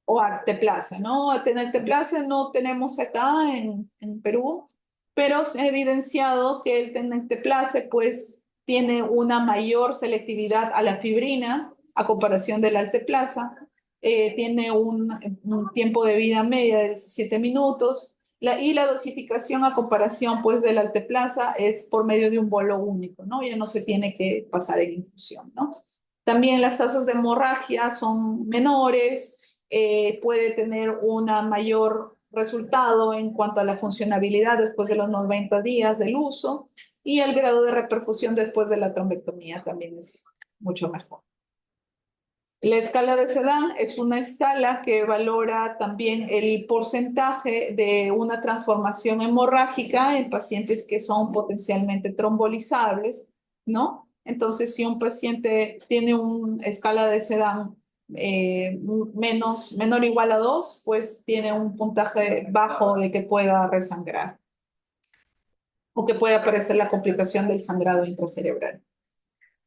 o arteplase, ¿no? Tenecteplase no tenemos acá en Perú, pero se ha evidenciado que el tenecteplase pues tiene una mayor selectividad a la fibrina a comparación del alteplasa, tiene un tiempo de vida media de 17 minutos, y la dosificación a comparación pues del alteplasa es por medio de un bolo único, ¿no? Ya no se tiene que pasar en infusión, ¿no? También las tasas de hemorragia son menores, puede tener un mayor resultado en cuanto a la funcionabilidad después de los 90 días del uso y el grado de reperfusión después de la trombectomía también es mucho mejor. La escala de Sedan es una escala que valora también el porcentaje de una transformación hemorrágica en pacientes que son potencialmente trombolizables, ¿no? Entonces, si un paciente tiene una escala de Sedan menor o igual a 2, pues tiene un puntaje bajo de que pueda resangrar o que pueda aparecer la complicación del sangrado intracerebral.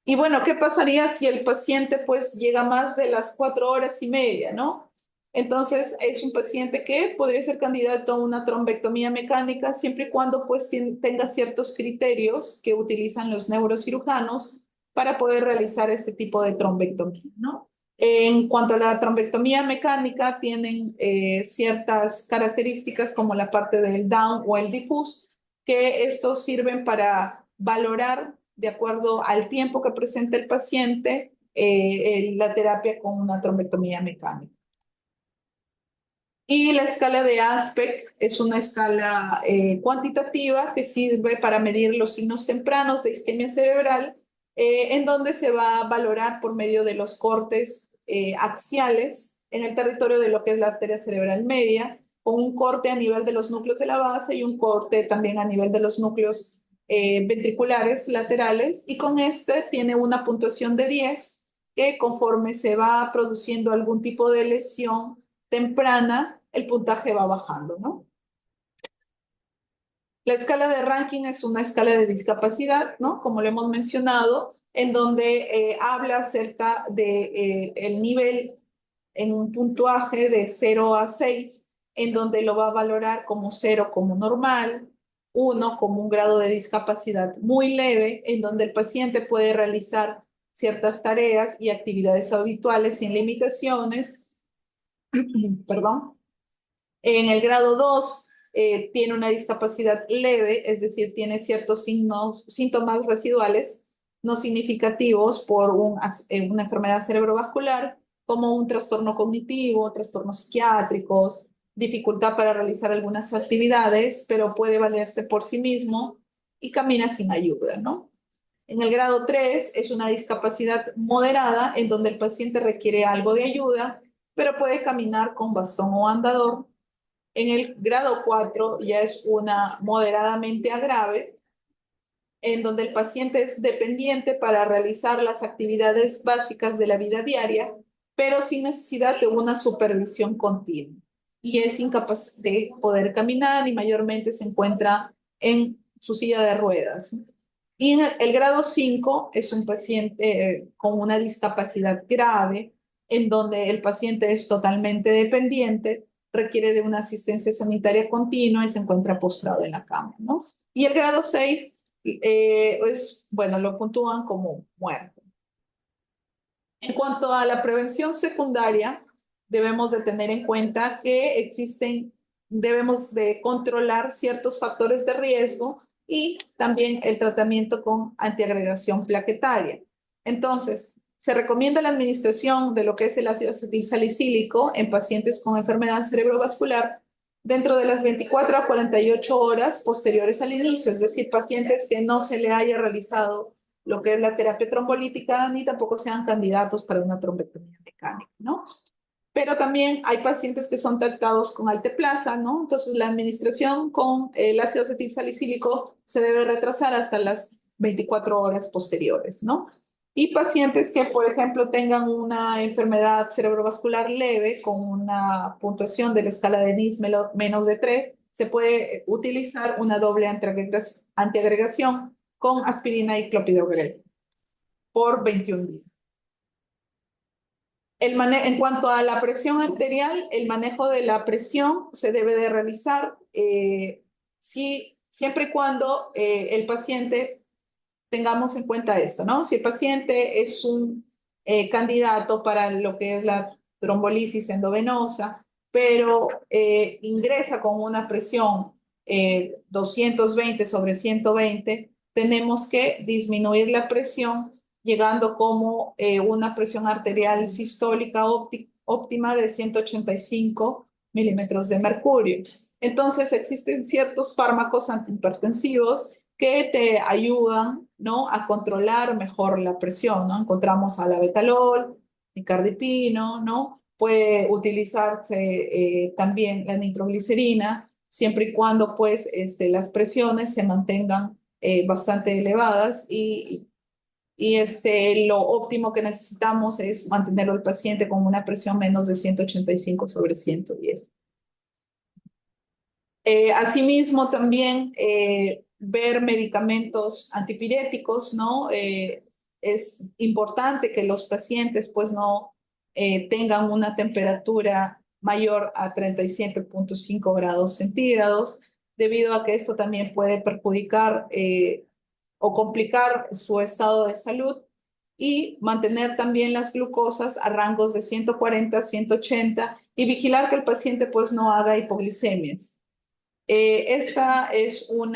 Y bueno, ¿qué pasaría si el paciente pues llega más de las 4 horas y media, ¿no? Entonces es un paciente que podría ser candidato a una trombectomía mecánica siempre y cuando pues tenga ciertos criterios que utilizan los neurocirujanos para poder realizar este tipo de trombectomía, ¿no? En cuanto a la trombectomía mecánica, tienen ciertas características como la parte del down o el diffuse, que estos sirven para valorar de acuerdo al tiempo que presenta el paciente la terapia con una trombectomía mecánica. Y la escala de Aspect es una escala cuantitativa que sirve para medir los signos tempranos de isquemia cerebral, en donde se va a valorar por medio de los cortes axiales en el territorio de lo que es la arteria cerebral media, con un corte a nivel de los núcleos de la base y un corte también a nivel de los núcleos ventriculares laterales, y con este tiene una puntuación de 10 que conforme se va produciendo algún tipo de lesión temprana, el puntaje va bajando, ¿no? La escala de ranking es una escala de discapacidad, ¿no? Como lo hemos mencionado, en donde habla acerca de el nivel en un puntuaje de 0 a 6, en donde lo va a valorar como 0 como normal, 1 como un grado de discapacidad muy leve, en donde el paciente puede realizar ciertas tareas y actividades habituales sin limitaciones, perdón. En el grado 2 tiene una discapacidad leve, es decir, tiene ciertos síntomas residuales no significativos por una enfermedad cerebrovascular, como un trastorno cognitivo, trastornos psiquiátricos, dificultad para realizar algunas actividades, pero puede valerse por sí mismo y camina sin ayuda, ¿no? En el grado 3 es una discapacidad moderada en donde el paciente requiere algo de ayuda, pero puede caminar con bastón o andador. En el grado 4 ya es una moderadamente a grave, en donde el paciente es dependiente para realizar las actividades básicas de la vida diaria, pero sin necesidad de una supervisión continua. Y es incapaz de poder caminar y mayormente se encuentra en su silla de ruedas. Y en el grado 5 es un paciente con una discapacidad grave, en donde el paciente es totalmente dependiente, requiere de una asistencia sanitaria continua y se encuentra postrado en la cama, ¿no? Y el grado 6 bueno, lo puntúan como muerte. En cuanto a la prevención secundaria, debemos de tener en cuenta que debemos de controlar ciertos factores de riesgo y también el tratamiento con antiagregación plaquetaria. Entonces, se recomienda la administración de lo que es el ácido acetilsalicílico en pacientes con enfermedad cerebrovascular dentro de las 24 a 48 horas posteriores al inicio, es decir, pacientes que no se le haya realizado lo que es la terapia trombolítica, ni tampoco sean candidatos para una trombectomía mecánica, ¿no? Pero también hay pacientes que son tratados con alteplasa, ¿no? Entonces la administración con el ácido acetilsalicílico se debe retrasar hasta las 24 horas posteriores, ¿no? Y pacientes que, por ejemplo, tengan una enfermedad cerebrovascular leve con una puntuación de la escala de NIS menos de 3, se puede utilizar una doble antiagregación con aspirina y clopidogrel por 21 días. En cuanto a la presión arterial, el manejo de la presión se debe de realizar siempre y cuando el paciente tengamos en cuenta esto, ¿no? Si el paciente es un candidato para lo que es la trombolisis endovenosa, pero ingresa con una presión 220 sobre 120, tenemos que disminuir la presión llegando como una presión arterial sistólica óptima de 185 milímetros de mercurio. Entonces, existen ciertos fármacos antihipertensivos que te ayudan, ¿no?, a controlar mejor la presión, ¿no? Encontramos a la betalol, el cardipino, ¿no? Puede utilizarse también la nitroglicerina, siempre y cuando pues las presiones se mantengan bastante elevadas lo óptimo que necesitamos es mantenerlo al paciente con una presión menos de 185 sobre 110. Asimismo, también ver medicamentos antipiréticos, ¿no? Es importante que los pacientes pues no tengan una temperatura mayor a 37,5 grados centígrados, debido a que esto también puede perjudicar o complicar su estado de salud, y mantener también las glucosas a rangos de 140 a 180 y vigilar que el paciente pues no haga hipoglicemias. Esta es un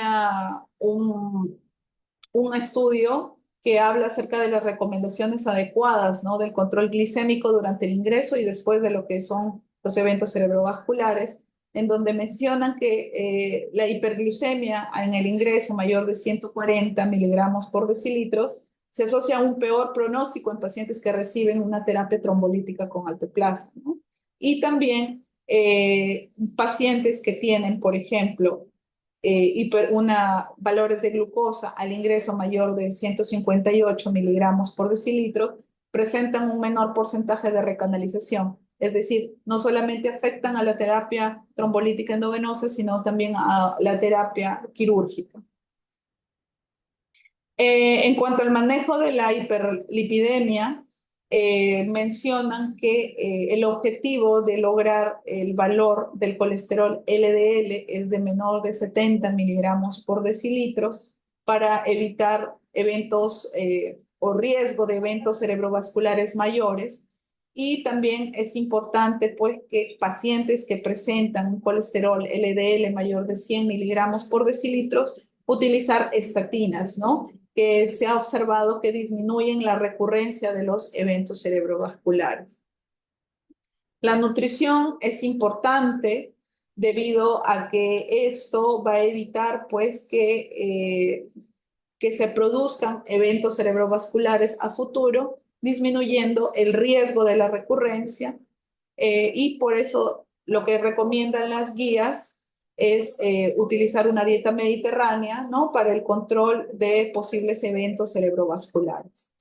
estudio que habla acerca de las recomendaciones adecuadas, ¿no?, del control glicémico durante el ingreso y después de lo que son los eventos cerebrovasculares, en donde mencionan que la hiperglucemia en el ingreso mayor de 140 miligramos por decilitros se asocia a un peor pronóstico en pacientes que reciben una terapia trombolítica con alteplasa, ¿no? Y también pacientes que tienen, por ejemplo, valores de glucosa al ingreso mayor de 158 miligramos por decilitro, presentan un menor porcentaje de recanalización. Es decir, no solamente afectan a la terapia trombolítica endovenosa, sino también a la terapia quirúrgica. En cuanto al manejo de la hiperlipidemia, mencionan que el objetivo de lograr el valor del colesterol LDL es de menor de 70 miligramos por decilitros para evitar eventos o riesgo de eventos cerebrovasculares mayores. Y también es importante pues que pacientes que presentan un colesterol LDL mayor de 100 miligramos por decilitros, utilizar estatinas, ¿no?, que se ha observado que disminuyen la recurrencia de los eventos cerebrovasculares. La nutrición es importante debido a que esto va a evitar pues que se produzcan eventos cerebrovasculares a futuro, disminuyendo el riesgo de la recurrencia, y por eso lo que recomiendan las guías es utilizar una dieta mediterránea, ¿no?, para el control de posibles eventos cerebrovasculares.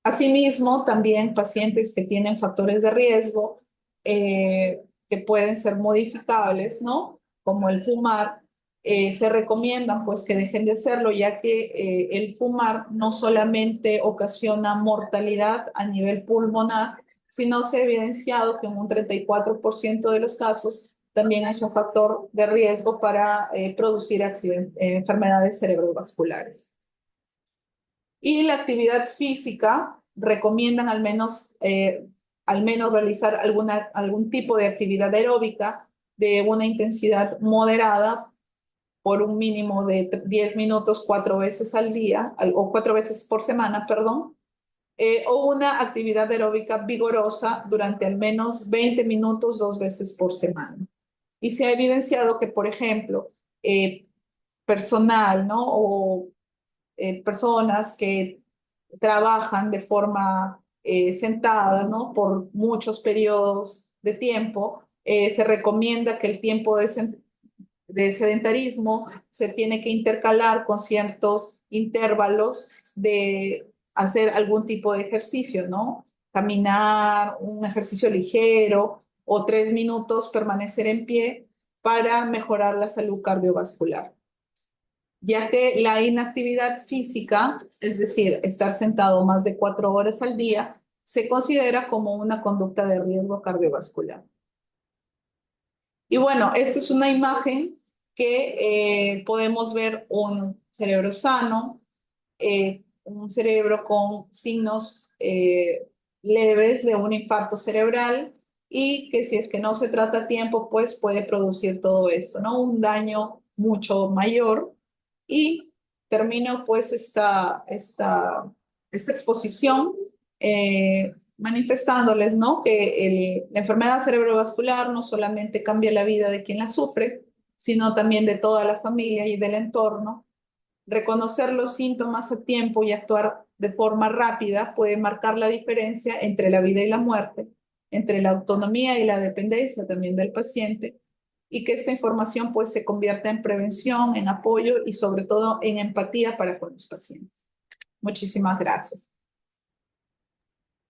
Asimismo, también pacientes que tienen factores de riesgo que pueden ser modificables, ¿no?, como el fumar, se recomiendan pues que dejen de hacerlo, ya que el fumar no solamente ocasiona mortalidad a nivel pulmonar, sino se ha evidenciado que en un 34% de los casos también es un factor de riesgo para producir enfermedades cerebrovasculares. Y la actividad física, recomiendan al menos realizar algún tipo de actividad aeróbica de una intensidad moderada por un mínimo de 10 minutos 4 veces al día, o 4 veces por semana, perdón, o una actividad aeróbica vigorosa durante al menos 20 minutos 2 veces por semana. Y se ha evidenciado que, por ejemplo, personal, ¿no?, o personas que trabajan de forma sentada, ¿no?, por muchos periodos de tiempo, se recomienda que el tiempo de sedentarismo se tiene que intercalar con ciertos intervalos de hacer algún tipo de ejercicio, ¿no? Caminar, un ejercicio ligero o 3 minutos permanecer en pie para mejorar la salud cardiovascular, ya que la inactividad física, es decir, estar sentado más de 4 horas al día, se considera como una conducta de riesgo cardiovascular. Y bueno, esta es una imagen que podemos ver un cerebro sano, un cerebro con signos leves de un infarto cerebral, y que si es que no se trata a tiempo, pues puede producir todo esto, ¿no?, un daño mucho mayor. Y termino pues esta exposición manifestándoles, ¿no? Que la enfermedad cerebrovascular no solamente cambia la vida de quien la sufre, sino también de toda la familia y del entorno. Reconocer los síntomas a tiempo y actuar de forma rápida puede marcar la diferencia entre la vida y la muerte, entre la autonomía y la dependencia también del paciente, y que esta información pues se convierta en prevención, en apoyo y sobre todo en empatía para con los pacientes. Muchísimas gracias.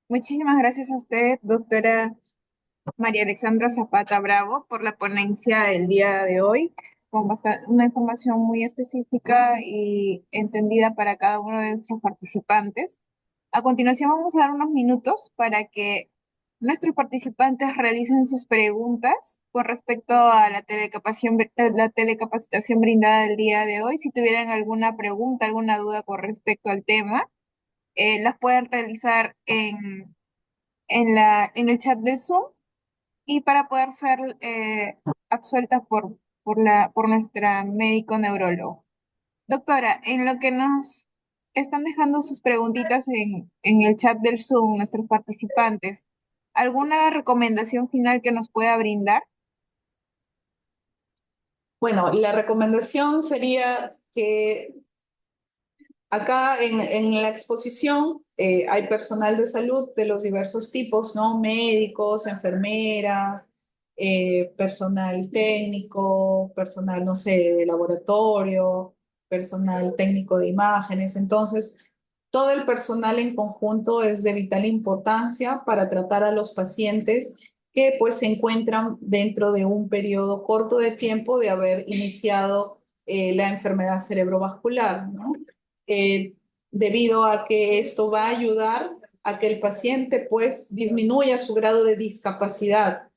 Muchísimas gracias a usted, doctora María Alexandra Zapata Bravo, por la ponencia del día de hoy, con una información muy específica y entendida para cada uno de nuestros participantes. A continuación vamos a dar unos minutos para que nuestros participantes realicen sus preguntas con respecto a la telecapacitación brindada el día de hoy. Si tuvieran alguna pregunta, alguna duda con respecto al tema, las pueden realizar en el chat de Zoom y para poder ser absueltas por nuestra médico neurólogo. Doctora, en lo que nos están dejando sus preguntitas en el chat del Zoom, nuestros participantes, ¿alguna recomendación final que nos pueda brindar?
Bueno, la recomendación sería que acá en la exposición hay personal de salud de los diversos tipos, ¿no? Médicos, enfermeras, personal técnico, personal, no sé, de laboratorio, personal técnico de imágenes. Entonces, todo el personal en conjunto es de vital importancia para tratar a los pacientes que pues se encuentran dentro de un periodo corto de tiempo de haber iniciado la enfermedad cerebrovascular, ¿no? eh, Debido a que esto va a ayudar a que el paciente pues disminuya su grado de discapacidad.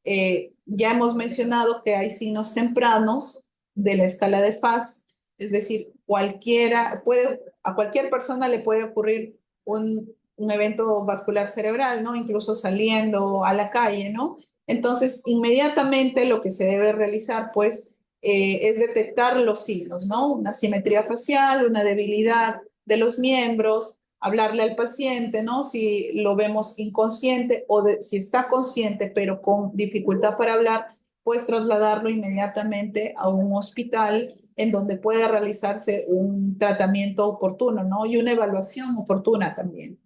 Ya hemos mencionado que hay signos tempranos de la escala de FAS, es decir, a cualquier persona le puede ocurrir un evento vascular cerebral, ¿no? Incluso saliendo a la calle, ¿no? Entonces, inmediatamente lo que se debe realizar, pues, es detectar los signos, ¿no? Una simetría facial, una debilidad de los miembros, hablarle al paciente, ¿no? Si lo vemos inconsciente si está consciente pero con dificultad para hablar, pues trasladarlo inmediatamente a un hospital en donde pueda realizarse un tratamiento oportuno, ¿no? Y una evaluación oportuna también.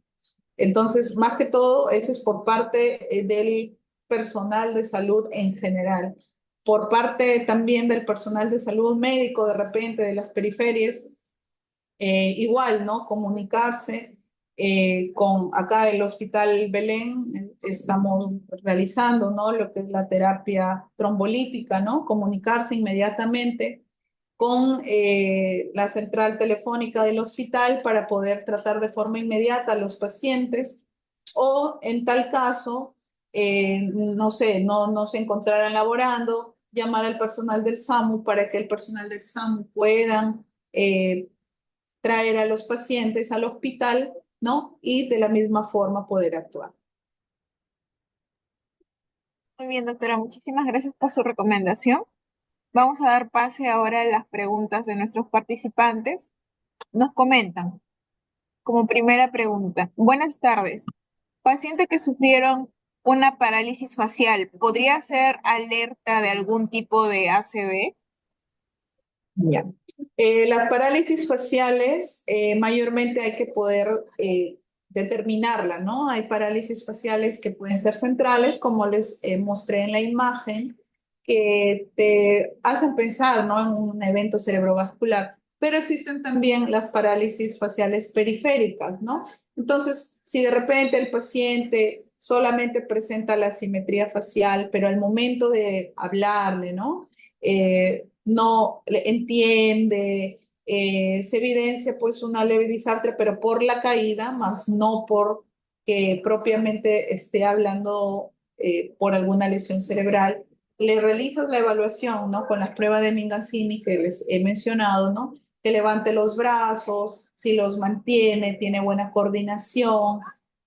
Entonces, más que todo, eso es por parte del personal de salud en general. Por parte también del personal de salud médico, de repente, de las periferias, igual, ¿no? Comunicarse con acá el Hospital Belén, estamos realizando, ¿no? Lo que es la terapia trombolítica, ¿no? Comunicarse inmediatamente con la central telefónica del hospital para poder tratar de forma inmediata a los pacientes o en tal caso, no sé, no se encontraran laborando, llamar al personal del SAMU para que el personal del SAMU puedan traer a los pacientes al hospital, ¿no? Y de la misma forma poder actuar.
Muy bien, doctora, muchísimas gracias por su recomendación. Vamos a dar pase ahora a las preguntas de nuestros participantes. Nos comentan, como primera pregunta, buenas tardes. Paciente que sufrieron una parálisis facial, ¿podría ser alerta de algún tipo de ACV?
Ya. Las parálisis faciales, mayormente hay que poder determinarla, ¿no? Hay parálisis faciales que pueden ser centrales, como les mostré en la imagen, que te hacen pensar, ¿no? En un evento cerebrovascular, pero existen también las parálisis faciales periféricas, ¿no? Entonces, si de repente el paciente solamente presenta la simetría facial, pero al momento de hablarle, ¿no? No le entiende, se evidencia pues una leve disartria, pero por la caída, más no por que propiamente esté hablando por alguna lesión cerebral. Le realizas la evaluación, ¿no? Con las pruebas de Mingazzini que les he mencionado, ¿no? Que levante los brazos, si los mantiene, tiene buena coordinación,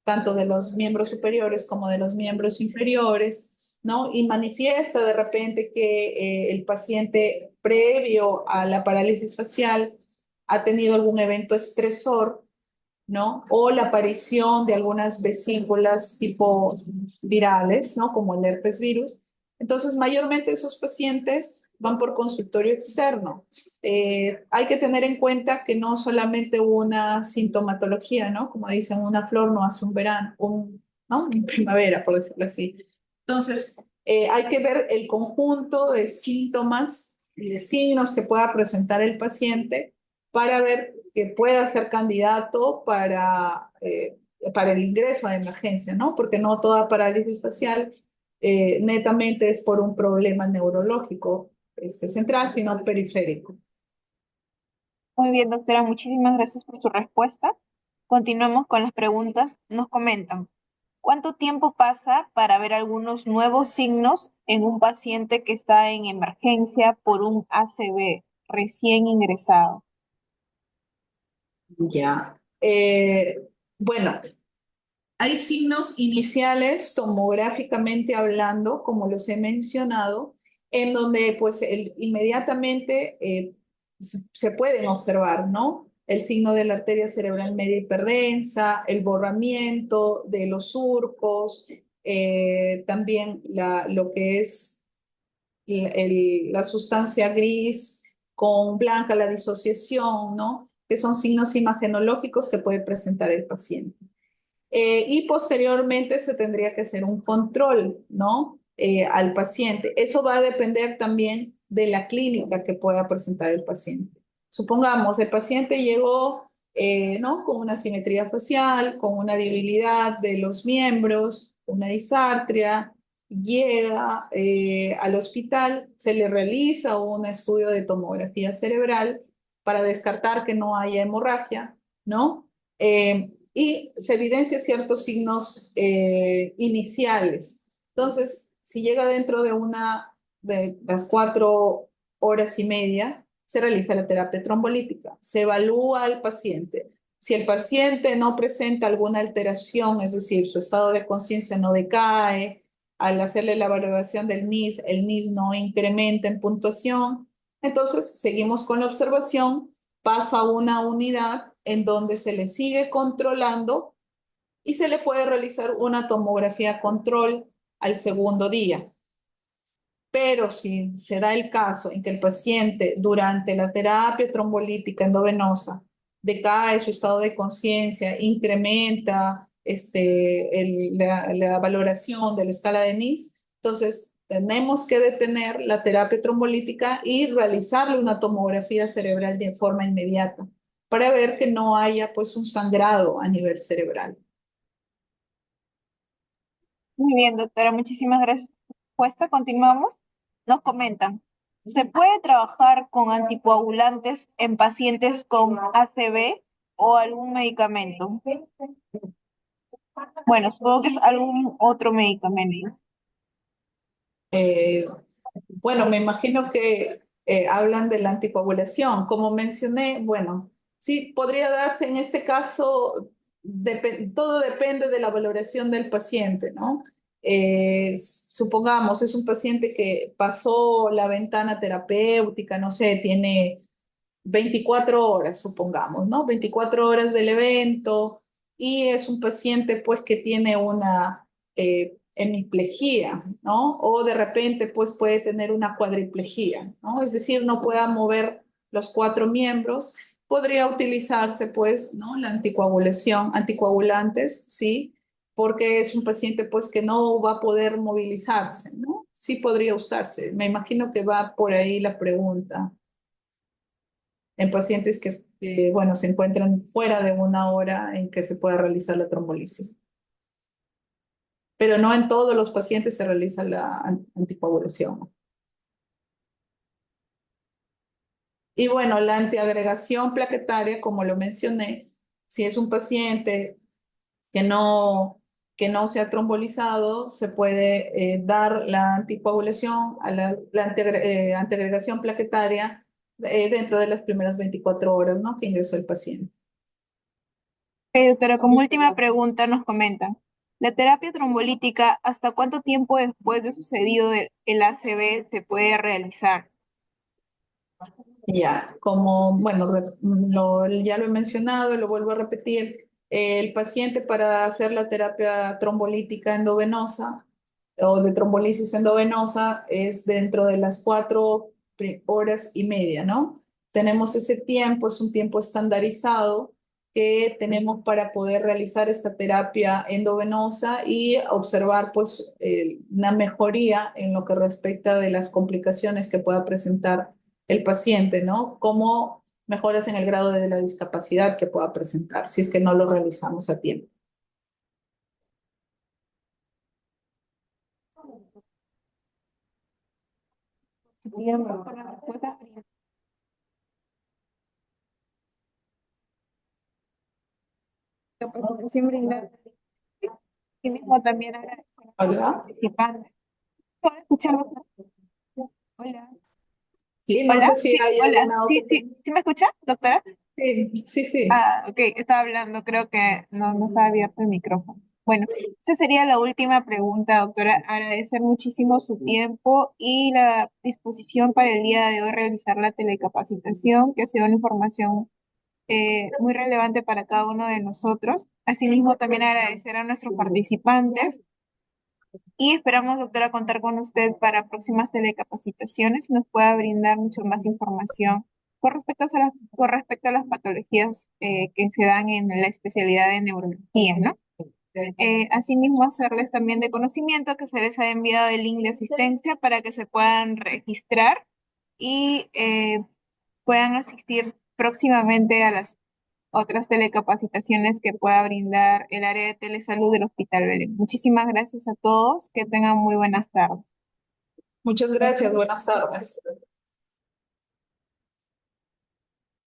tanto de los miembros superiores como de los miembros inferiores, ¿no? Y manifiesta de repente que el paciente previo a la parálisis facial ha tenido algún evento estresor, ¿no? O la aparición de algunas vesículas tipo virales, ¿no? Como el herpes virus. Entonces, mayormente esos pacientes van por consultorio externo. Hay que tener en cuenta que no solamente una sintomatología, ¿no? Como dicen, una flor no hace un verano, ¿no? En primavera, por decirlo así. Entonces, hay que ver el conjunto de síntomas y de signos que pueda presentar el paciente para ver que pueda ser candidato para el ingreso a emergencia, ¿no? Porque no toda parálisis facial netamente es por un problema neurológico central, sino periférico.
Muy bien, doctora, muchísimas gracias por su respuesta. Continuamos con las preguntas. Nos comentan, ¿cuánto tiempo pasa para ver algunos nuevos signos en un paciente que está en emergencia por un ACV recién ingresado?
Ya. Bueno, hay signos iniciales, tomográficamente hablando, como los he mencionado, en donde pues inmediatamente se pueden observar, ¿no? El signo de la arteria cerebral media hiperdensa, el borramiento de los surcos, también lo que es la sustancia gris con blanca, la disociación, ¿no? Que son signos imagenológicos que puede presentar el paciente. Y posteriormente se tendría que hacer un control, ¿no? Al paciente. Eso va a depender también de la clínica que pueda presentar el paciente. Supongamos, el paciente llegó, ¿no? Con una simetría facial, con una debilidad de los miembros, una disartria, llega al hospital, se le realiza un estudio de tomografía cerebral para descartar que no haya hemorragia, ¿no? Y se evidencia ciertos signos iniciales. Entonces, si llega dentro de una de las 4 horas y media, se realiza la terapia trombolítica, se evalúa al paciente. Si el paciente no presenta alguna alteración, es decir, su estado de conciencia no decae, al hacerle la valoración del NIS, el NIS no incrementa en puntuación, entonces seguimos con la observación, pasa a una unidad en donde se le sigue controlando y se le puede realizar una tomografía control al segundo día. Pero si se da el caso en que el paciente durante la terapia trombolítica endovenosa decae su estado de conciencia, incrementa la valoración de la escala de NIS, entonces tenemos que detener la terapia trombolítica y realizarle una tomografía cerebral de forma inmediata para ver que no haya pues un sangrado a nivel cerebral.
Muy bien, doctora, muchísimas gracias por su respuesta. Continuamos. Nos comentan, ¿se puede trabajar con anticoagulantes en pacientes con ACV o algún medicamento? Bueno, supongo que es algún otro medicamento.
Eh, Bueno, me imagino que hablan de la anticoagulación. Como mencioné, bueno, sí, podría darse en este caso, todo depende de la valoración del paciente, ¿no? Supongamos, es un paciente que pasó la ventana terapéutica, no sé, tiene 24 horas, supongamos, ¿no? 24 horas del evento y es un paciente pues que tiene una hemiplejía, ¿no? O de repente pues puede tener una cuadriplejía, ¿no? Es decir, no pueda mover los 4 miembros, podría utilizarse pues, ¿no? La anticoagulación, anticoagulantes, ¿sí? Porque es un paciente pues que no va a poder movilizarse, ¿no? Sí podría usarse. Me imagino que va por ahí la pregunta en pacientes bueno, se encuentran fuera de una hora en que se pueda realizar la trombolisis. Pero no en todos los pacientes se realiza la anticoagulación. Y bueno, la antiagregación plaquetaria, como lo mencioné, si es un paciente que no, que no se ha trombolizado, se puede dar la anticoagulación, antiagregación plaquetaria dentro de las primeras 24 horas, ¿no? Que ingresó el paciente.
Doctora, como última pregunta nos comentan, ¿la terapia trombolítica hasta cuánto tiempo después de sucedido el ACV se puede realizar?
Ya, como, bueno, ya lo he mencionado, lo vuelvo a repetir, el paciente para hacer la terapia trombolítica endovenosa o de trombolisis endovenosa es dentro de las 4 horas y media, ¿no? Tenemos ese tiempo, es un tiempo estandarizado que tenemos para poder realizar esta terapia endovenosa y observar pues una mejoría en lo que respecta de las complicaciones que pueda presentar el paciente, ¿no? Como mejoras en el grado de la discapacidad que pueda presentar si es que no lo realizamos a tiempo.
Su tiempo, por las respuestas capacitación brindada. Y mismo también agradecer a los
Hola.
participantes. ¿Puedo escucharlos? Hola.
Sí, no
Hola,
sé si
sí,
hay
hola.
alguna otra.
¿Sí me escucha, doctora?
Sí, sí, sí.
Ah, ok, estaba hablando, creo que no estaba abierto el micrófono. Bueno, esa sería la última pregunta, doctora. Agradecer muchísimo su tiempo y la disposición para el día de hoy realizar la telecapacitación, que ha sido una información muy relevante para cada uno de nosotros. Asimismo, también agradecer a nuestros participantes y esperamos, doctora, contar con usted para próximas telecapacitaciones y nos pueda brindar mucho más información con respecto a las patologías que se dan en la especialidad de neurología, ¿no? Asimismo, hacerles también de conocimiento que se les ha enviado el link de asistencia para que se puedan registrar y puedan asistir próximamente a las otras telecapacitaciones que pueda brindar el área de telesalud del Hospital Belén. Muchísimas gracias a todos, que tengan muy buenas tardes.
Muchas gracias. Buenas tardes.